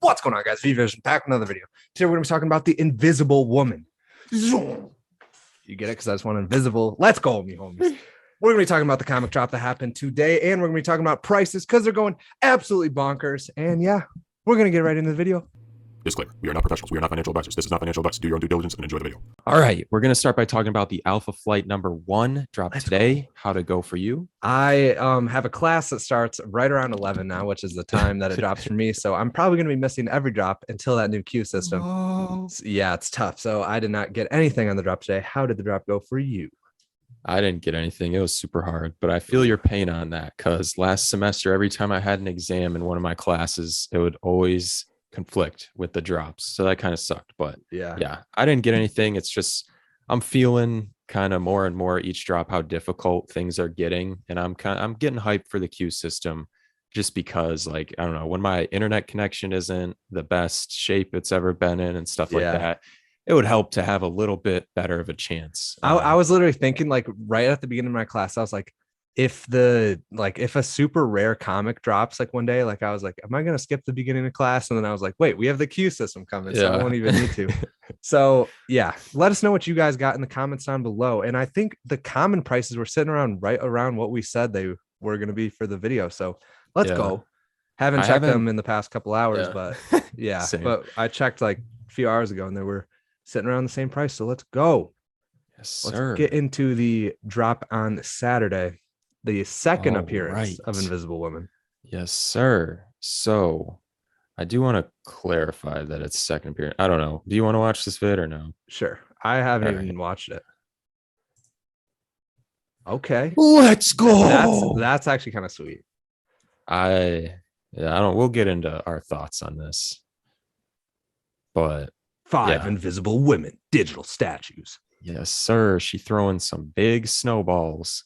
What's going on, guys? Veve Username back with another video. Today we're going to be talking about the Invisible Woman. You get it? Because I just want invisible. Let's go, me homies. We're going to be talking about the comic drop that happened today, and we're going to be talking about prices because they're going absolutely bonkers. And yeah, we're going to get right into the video. Disclaimer, we are not professionals. We are not financial advisors. This is not financial advice. Do your own due diligence and enjoy the video. All right, we're going to start by talking about the Alpha Flight number 1 dropped today. How to go for you? I have a class that starts right around 11 now, which is the time that it drops for me. So I'm probably going to be missing every drop until that new queue system. Oh. Yeah, it's tough. So I did not get anything on the drop today. How did the drop go for you? I didn't get anything. It was super hard, but I feel your pain on that because last semester, every time I had an exam in one of my classes, it would always conflict with the drops. So that kind of sucked. But yeah, I didn't get anything. It's just I'm feeling kind of more and more each drop how difficult things are getting. And I'm getting hyped for the queue system just because, like, I don't know, when my internet connection isn't the best shape it's ever been in and stuff like that, it would help to have a little bit better of a chance. I was literally thinking, like, right at the beginning of my class, I was like, if a super rare comic drops like one day, like I was like, am I going to skip the beginning of class? And then I was like, wait, we have the queue system coming. So I won't even need to. So yeah, let us know what you guys got in the comments down below. And I think the common prices were sitting around right around what we said they were going to be for the video. So let's go. Haven't checked them in the past couple hours, but yeah, but I checked like a few hours ago and they were sitting around the same price. So let's go. Yes, sir. Let's get into the drop on Saturday. The second appearance of Invisible Woman. Yes, sir. So I do want to clarify that it's second appearance. I don't know. Do you want to watch this vid or no? Sure. I haven't even watched it. Okay. Let's go. That's actually kind of sweet. We'll get into our thoughts on this. But 5 Invisible Women digital statues. Yes, sir. She throwing some big snowballs.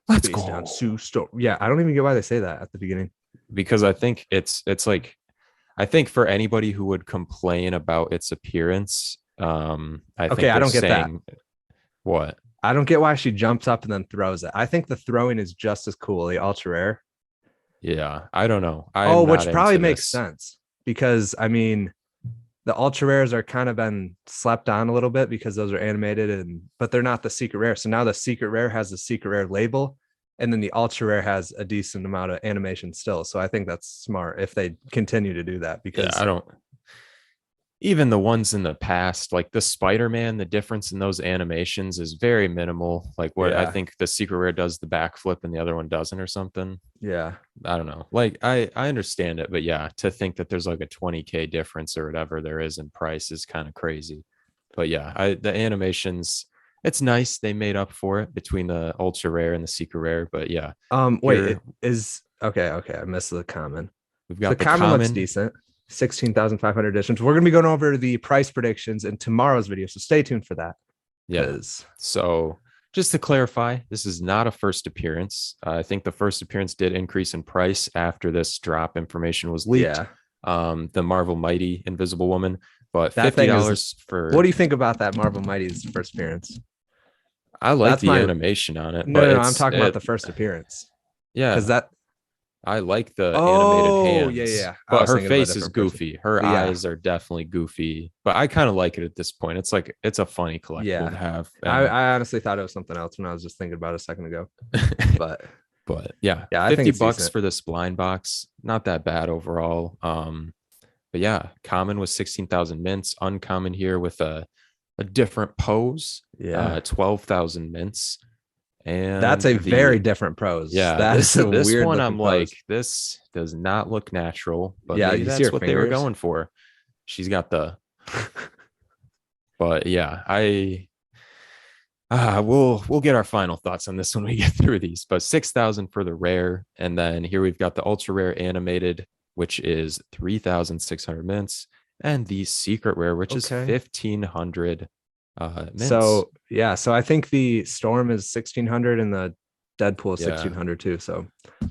Let's go. Down Sue Storm. Yeah, I don't even get why they say that at the beginning. Because I think it's like, I think for anybody who would complain about its appearance, I don't get that. What? I don't get why she jumps up and then throws it. I think the throwing is just as cool. The ultra rare. Yeah, I don't know. Which probably makes sense because I mean, the ultra rares are kind of been slept on a little bit because those are animated but they're not the secret rare. So now the secret rare has the secret rare label and then the ultra rare has a decent amount of animation still. So I think that's smart if they continue to do that because even the ones in the past, like the Spider-Man, the difference in those animations is very minimal. Like I think the secret rare does the backflip and the other one doesn't or something. Yeah. I don't know. Like I understand it, but yeah, to think that there's like a 20K difference or whatever there is in price is kind of crazy. But yeah, the animations, it's nice. They made up for it between the ultra rare and the secret rare, but yeah. Wait, okay. I missed the common. We've got the common looks decent. 16,500 editions. We're going to be going over the price predictions in tomorrow's video, so stay tuned for that. Yes. So just to clarify, this is not a first appearance. I think the first appearance did increase in price after this drop information was leaked. The Marvel Mighty Invisible Woman, but $50 for. What do you think about that Marvel Mighty's first appearance? I like the animation on it. No, I'm talking about the first appearance. Yeah, because I like the animated hands. Yeah. But her face is goofy. Her eyes are definitely goofy. But I kind of like it at this point. It's like it's a funny collectible to have. I honestly thought it was something else when I was just thinking about it a second ago. But yeah, I think $50 for this blind box. Not that bad overall. But yeah, common was 16,000 mints. Uncommon here with a different pose. 12,000 mints. And that's a very different pose. Yeah, that is a this weird one. I'm pose. Like, this does not look natural, but maybe that's what they were going for. She's got the, but yeah, we'll get our final thoughts on this when we get through these. But 6,000 for the rare, and then here we've got the ultra rare animated, which is 3,600 mints, and the secret rare, which is 1,500. Mints. So I think the Storm is 1,600 and the Deadpool is 1,600 too. So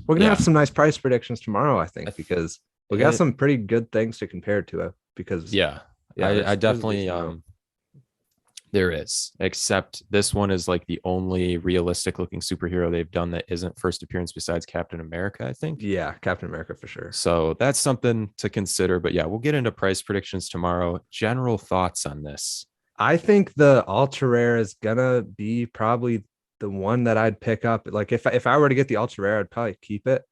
we're gonna have some nice price predictions tomorrow, I think, because we got some pretty good things to compare to it. Because I definitely There is, except this one is like the only realistic looking superhero they've done that isn't first appearance besides Captain America, I think. Yeah, Captain America for sure. So that's something to consider. But yeah, we'll get into price predictions tomorrow. General thoughts on this? I think the ultra rare is gonna be probably the one that I'd pick up. Like if I were to get the ultra rare, I'd probably keep it.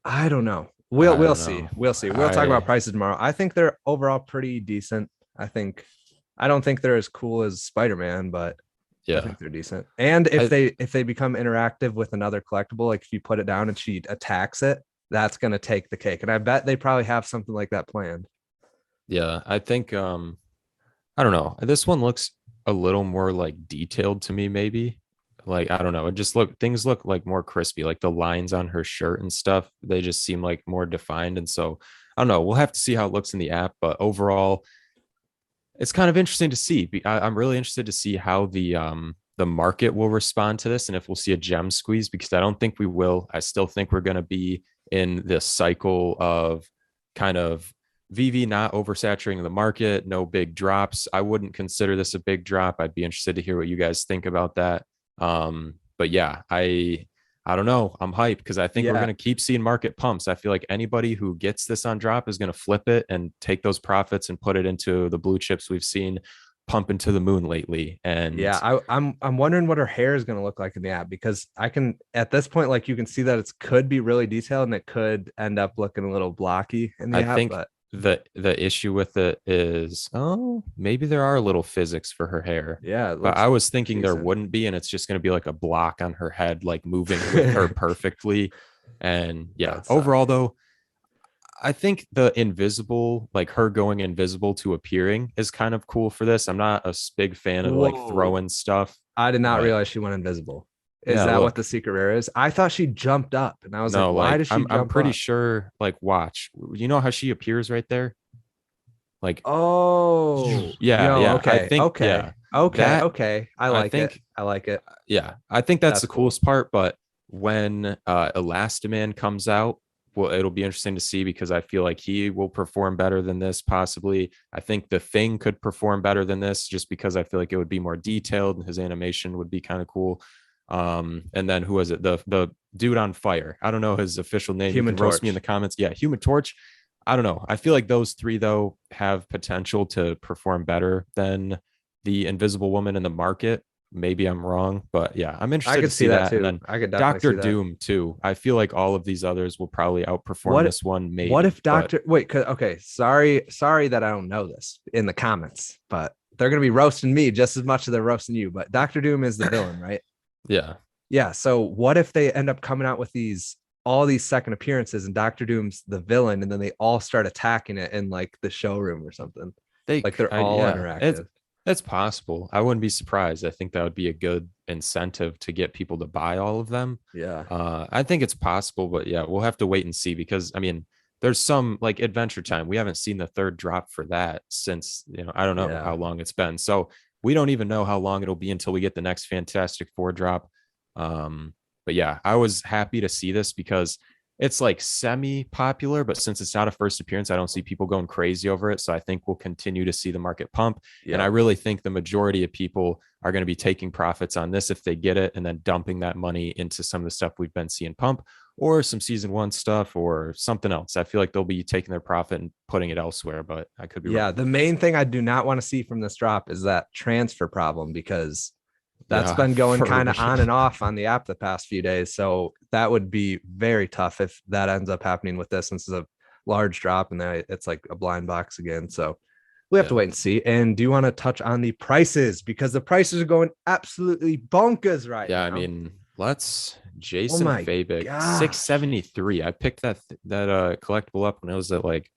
I don't know. We'll I don't see. know. We'll see. We'll talk about prices tomorrow. I think they're overall pretty decent. I don't think they're as cool as Spider-Man, but I Yeah, think they're decent. And if they become interactive with another collectible, like if you put it down and she attacks it, that's gonna take the cake. And I bet they probably have something like that planned. yeah. I think I don't know. This one looks a little more like detailed to me, maybe. Like, I don't know. It just things look like more crispy, like the lines on her shirt and stuff. They just seem like more defined. And so I don't know. We'll have to see how it looks in the app. But overall, it's kind of interesting to see. I'm really interested to see how the market will respond to this and if we'll see a gem squeeze, because I don't think we will. I still think we're going to be in this cycle of kind of VV not oversaturating the market, no big drops. I wouldn't consider this a big drop. I'd be interested to hear what you guys think about that. But yeah, I don't know. I'm hyped because I think we're going to keep seeing market pumps. I feel like anybody who gets this on drop is going to flip it and take those profits and put it into the blue chips we've seen pump into the moon lately. And yeah, I'm wondering what her hair is going to look like in the app, because I can at this point, like you can see that it could be really detailed and it could end up looking a little blocky in the I app. think But the issue with it is, oh, maybe there are little physics for her hair. yeah, But I was thinking there decent. wouldn't be, and it's just going to be like a block on her head, like moving with her perfectly. And yeah, overall though, I think the invisible, like her going invisible to appearing, is kind of cool for this. I'm not a big fan of like throwing stuff. I did not realize she went invisible. Is Yeah, that what the secret rare is? I thought she jumped up, and I was like, why does she jump I'm pretty up? sure, like, watch. You know how she appears right there? Like, Oh, yeah, yo, yeah. okay, I think, okay, yeah, okay, that okay. I like it. I like it. Yeah, I think that's the cool. coolest part. But when Elastiman comes out, well, it'll be interesting to see, because I feel like he will perform better than this, possibly. I think the Thing could perform better than this, just because I feel like it would be more detailed and his animation would be kind of cool. And then who was it? The dude on fire. I don't know his official name. Human You can roast Torch. me in the comments. Yeah, Human Torch. I don't know. I feel like those three though have potential to perform better than the Invisible Woman in the market. Maybe I'm wrong, but yeah, I'm interested to see that. Too. And then I could definitely Doctor see that. Doom too. I feel like all of these others will probably outperform this one. Maybe. What if Doctor? Wait, okay. Sorry that I don't know this in the comments, but they're gonna be roasting me just as much as they're roasting you. But Doctor Doom is the villain, right? Yeah. Yeah. So what if they end up coming out with all these second appearances and Doctor Doom's the villain, and then they all start attacking it in like the showroom or something? They're all interactive. It's possible. I wouldn't be surprised. I think that would be a good incentive to get people to buy all of them. Yeah. I think it's possible, but yeah, we'll have to wait and see, because I mean, there's some like Adventure Time. We haven't seen the third drop for that since, I don't know how long it's been. So we don't even know how long it'll be until we get the next Fantastic Four drop. But yeah, I was happy to see this because it's like semi-popular, but since it's not a first appearance, I don't see people going crazy over it. So I think we'll continue to see the market pump. Yeah. And I really think the majority of people are going to be taking profits on this if they get it, and then dumping that money into some of the stuff we've been seeing pump, or some season one stuff or something else. I feel like they'll be taking their profit and putting it elsewhere, but I could be wrong. Yeah, the main thing I do not want to see from this drop is that transfer problem, because that's been going kind of on and off on the app the past few days. So that would be very tough if that ends up happening with this, since it's a large drop and then it's like a blind box again. So we have to wait and see. And do you want to touch on the prices? Because the prices are going absolutely bonkers right now. Yeah, I mean, let's Jason Fabic, 673. I picked that collectible up when it was at like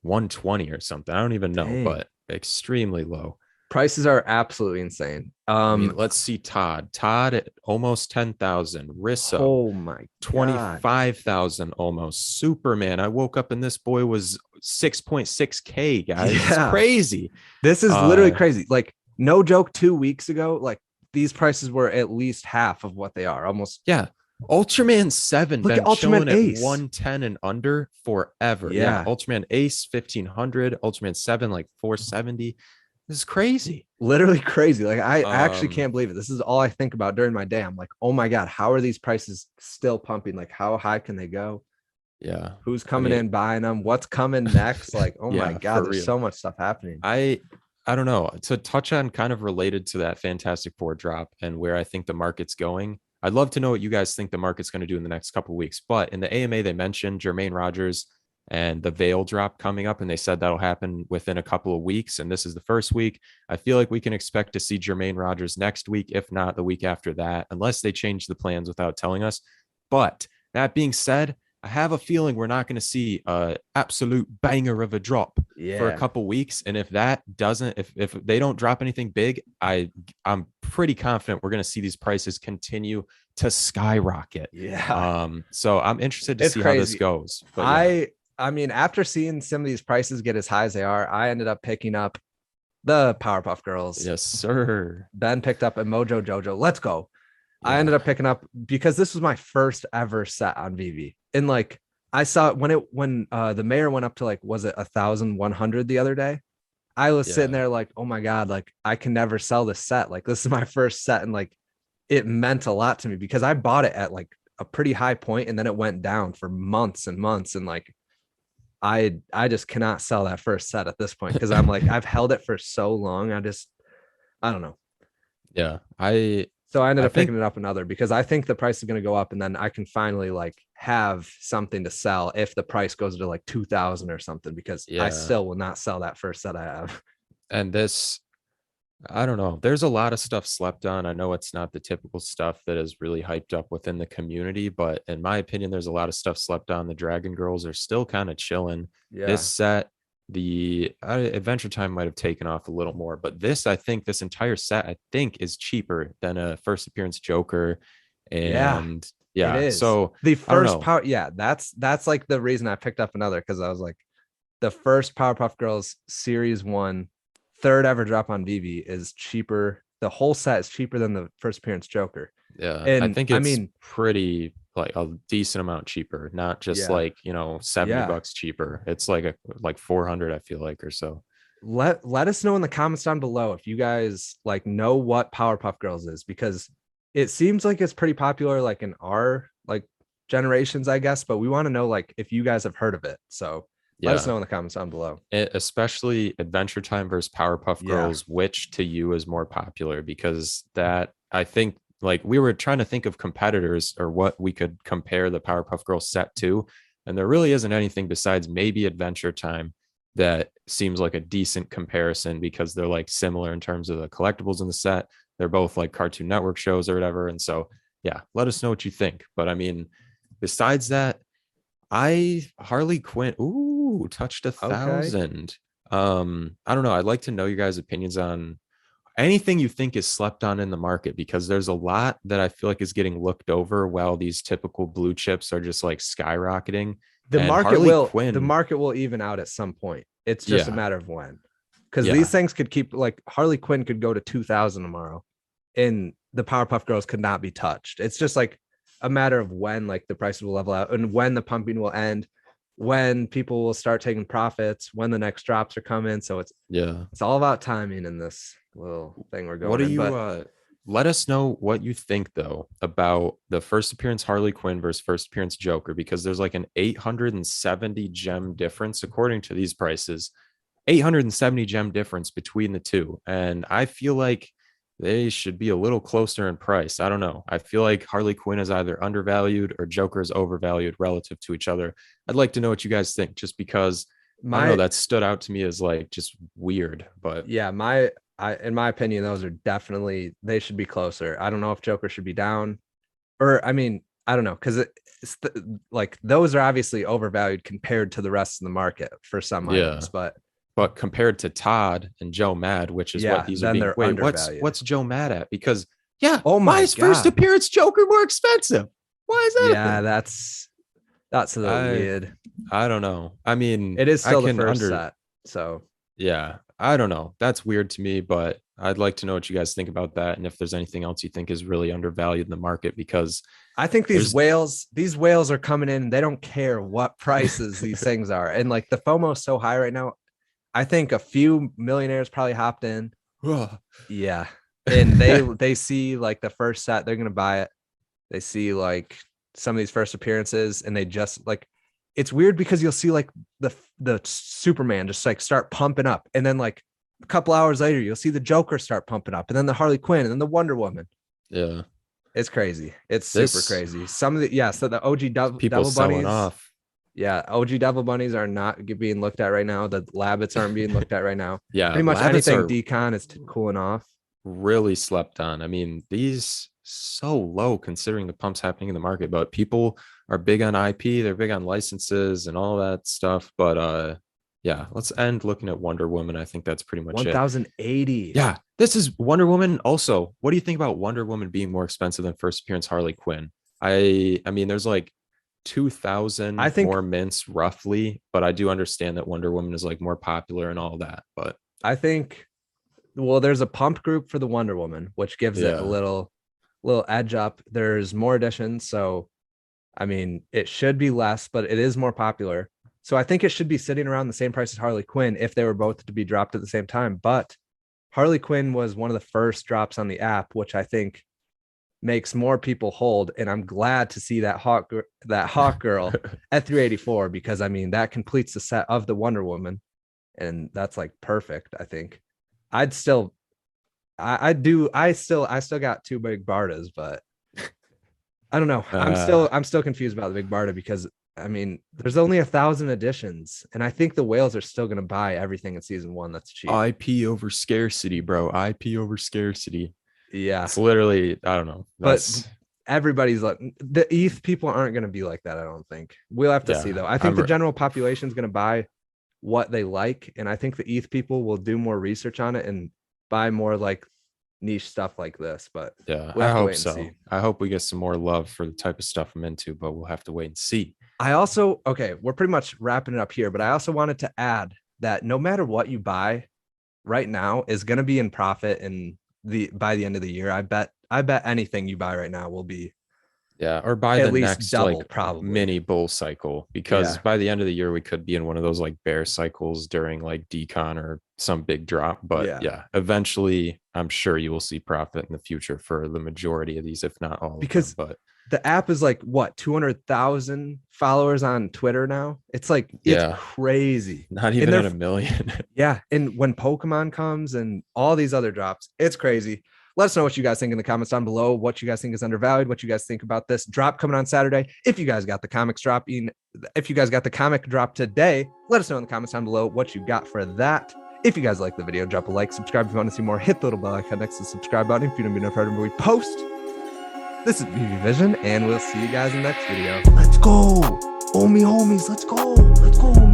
120 or something. I don't even know, but extremely low. Prices are absolutely insane. I mean, let's see TODD at almost 10,000. Rissa, oh my God, 25,000 almost. Superman, I woke up and this boy was 6.6K, guys. It's crazy. This is literally crazy. Like, no joke, 2 weeks ago, like these prices were at least half of what they are. Almost. Yeah. Ultraman 7 been chilling at 110 and under forever. Yeah. Ultraman Ace 1500, Ultraman 7 like 470. This is crazy. Literally crazy. Like I actually Um, can't believe it. This is all I think about during my day. I'm like, oh my God, how are these prices still pumping? Like how high can they go? yeah. Who's I coming mean, in buying them? What's coming next? Like, oh my yeah, God, for there's real. so much stuff happening. I I don't know. To touch on kind of related to that Fantastic Four drop and where I think the market's going. I'd love to know what you guys think the market's going to do in the next couple of weeks. But in the AMA, they mentioned Jermaine Rogers and the Veil drop coming up, and they said that'll happen within a couple of weeks. And this is the first week. I feel like we can expect to see Jermaine Rogers next week, if not the week after that, unless they change the plans without telling us. But that being said, I have a feeling we're not going to see a absolute banger of a drop for a Yeah. couple weeks. And if that doesn't, if they don't drop anything big, I'm pretty confident we're going to see these prices continue to skyrocket. Yeah. So I'm interested to It's see how this crazy. goes. But yeah, I mean, after seeing some of these prices get as high as they are, I ended up picking up the Powerpuff Girls. yes, sir. Ben picked up a Mojo Jojo. Let's go. I Yeah, ended up picking up because this was my first ever set on Veve. And like I saw it when the mayor went up to like, was it 1,100 the other day? I was sitting yeah, there like, oh my God, like I can never sell this set. Like this is my first set. And like it meant a lot to me because I bought it at like a pretty high point and then it went down for months and months. And like I just cannot sell that first set at this point because I'm like, I've held it for so long. I don't know. yeah. So I ended I up think picking it up another because I think the price is going to go up and then I can finally like have something to sell if the price goes to like 2,000 or something because I yeah, still will not sell that first set I have. and this I don't know. There's a lot of stuff slept on. I know it's not the typical stuff that is really hyped up within the community, but in my opinion, there's a lot of stuff slept on. The Dragon Girls are still kind of chilling. This Yeah. set, the Adventure Time might have taken off a little more, but I think this entire set, I think, is cheaper than a first appearance Joker. Yeah, And it yeah, is. so The I don't first know. power, yeah, that's like the reason I picked up another because I was like, the first Powerpuff Girls Series 1, third ever drop on Veve is cheaper. The whole set is cheaper than the first appearance Joker. Yeah, I And think I it's mean, pretty like a decent amount cheaper, not just yeah, like, 70 yeah. bucks cheaper. It's like like 400, I feel like, or so. Let us know in the comments down below if you guys like know what Powerpuff Girls is because it seems like it's pretty popular like in our like generations, I guess, but we want to know like if you guys have heard of it. So let us Yeah. know in the comments down below. Especially Adventure Time versus Powerpuff Yeah. Girls, which to you is more popular? Because that I think like we were trying to think of competitors or what we could compare the Powerpuff Girls set to, and there really isn't anything besides maybe Adventure Time that seems like a decent comparison because they're like similar in terms of the collectibles in the set. They're both like Cartoon Network shows or whatever. And so yeah, let us know what you think. But I mean, besides that, Harley Quinn, ooh, touched a Okay. thousand. I don't know. I'd like to know your guys' opinions on anything you think is slept on in the market because there's a lot that I feel like is getting looked over while these typical blue chips are just like skyrocketing. And Harley The Quinn, market will even out at some point. It's just a yeah, matter of when. Because these yeah, things could keep like Harley Quinn could go to 2,000 tomorrow and the Powerpuff Girls could not be touched. It's just like a matter of when like the prices will level out and when the pumping will end, when people will start taking profits, when the next drops are coming. So yeah. it's all about timing in this little thing we're What going do in. you But let us know what you think though about the first appearance Harley Quinn versus first appearance Joker because there's like an 870 gem difference according to these prices. 870 gem difference between the two. And I feel like they should be a little closer in price. I don't know. I feel like Harley Quinn is either undervalued or Joker is overvalued relative to each other. I'd like to know what you guys think just because I don't know, my that stood out to me as like just weird, but yeah, in my opinion, those are definitely they should be closer. I don't know if Joker should be down, or I mean, I don't know because like those are obviously overvalued compared to the rest of the market for some yeah. items, but But compared to TODD and Joe Mad, which is what yeah, these are then being, they're wait, undervalued. what's Joe mad at? Because yeah, Oh why my is first God. appearance Joker more expensive? Why is that a Yeah, thing? that's a little I weird. I don't know. I mean, It is I still the can first under set. So yeah, I don't know. That's weird to me, but I'd like to know what you guys think about that and if there's anything else you think is really undervalued in the market because I think there's these whales are coming in. They don't care what prices these things are. And like the FOMO is so high right now. I think a few millionaires probably hopped in. Ugh. Yeah. And they see like the first set, they're gonna buy it. They see like some of these first appearances, and they just like, it's weird because you'll see like the Superman just like start pumping up, and then like a couple hours later you'll see the Joker start pumping up, and then the Harley Quinn, and then the Wonder Woman. Yeah. It's crazy. It's super crazy. Some of the so the OG People Devil selling Bunnies off. Yeah, OG Devil Bunnies are not being looked at right now. The Labbits aren't being looked at right now. Yeah, pretty much Labbits anything are decon is cooling off. really slept on. I mean, these so low considering the pumps happening in the market, but people are big on IP, they're big on licenses and all that stuff. But yeah, let's end looking at Wonder Woman. I think that's pretty much 1080. Yeah, this is Wonder Woman. Also, what do you think about Wonder Woman being more expensive than first appearance Harley Quinn? I mean, there's like 2,000 I think more mints roughly, but I do understand that Wonder Woman is like more popular and all that. But I think, well, there's a pump group for the Wonder Woman, which gives it a little edge up. There's more editions, so I mean, it should be less, but it is more popular. So I think it should be sitting around the same price as Harley Quinn if they were both to be dropped at the same time. But Harley Quinn was one of the first drops on the app, which I think makes more people hold. And I'm glad to see that Hawk girl at 384, because I mean, that completes the set of the Wonder Woman. And that's like perfect. I think I still got two big Bartas, but I don't know. I'm still confused about the big Barta, because I mean, there's only 1,000 editions, and I think the whales are still going to buy everything in season 1 that's cheap. IP over scarcity, bro. IP over scarcity. Yeah, it's literally, I don't know. But everybody's like, the ETH people aren't going to be like that. I don't think. We'll have to see though. I think the general population is going to buy what they like, and I think the ETH people will do more research on it and buy more like niche stuff like this. But yeah, we'll I hope so. I hope we get some more love for the type of stuff I'm into, but we'll have to wait and see. We're pretty much wrapping it up here, but I also wanted to add that no matter what you buy right now is going to be in profit, and by the end of the year, I bet anything you buy right now will be or by at the least next double, like probably mini bull cycle, because by the end of the year we could be in one of those like bear cycles during like decon or some big drop. But eventually I'm sure you will see profit in the future for the majority of these, if not all, because of them. But the app is like what, 200,000 followers on Twitter now. It's like, it's crazy. Not even at 1 million. And when Pokemon comes and all these other drops, it's crazy. Let us know what you guys think in the comments down below, what you guys think is undervalued, what you guys think about this drop coming on Saturday. If you guys got the comic drop today, let us know in the comments down below what you got for that. If you guys like the video, drop a like, subscribe if you want to see more, hit the little bell icon next to the subscribe button if you don't be notified when we post. This is Veve Vision, and we'll see you guys in the next video. Let's go. Homies, let's go. Let's go, homies.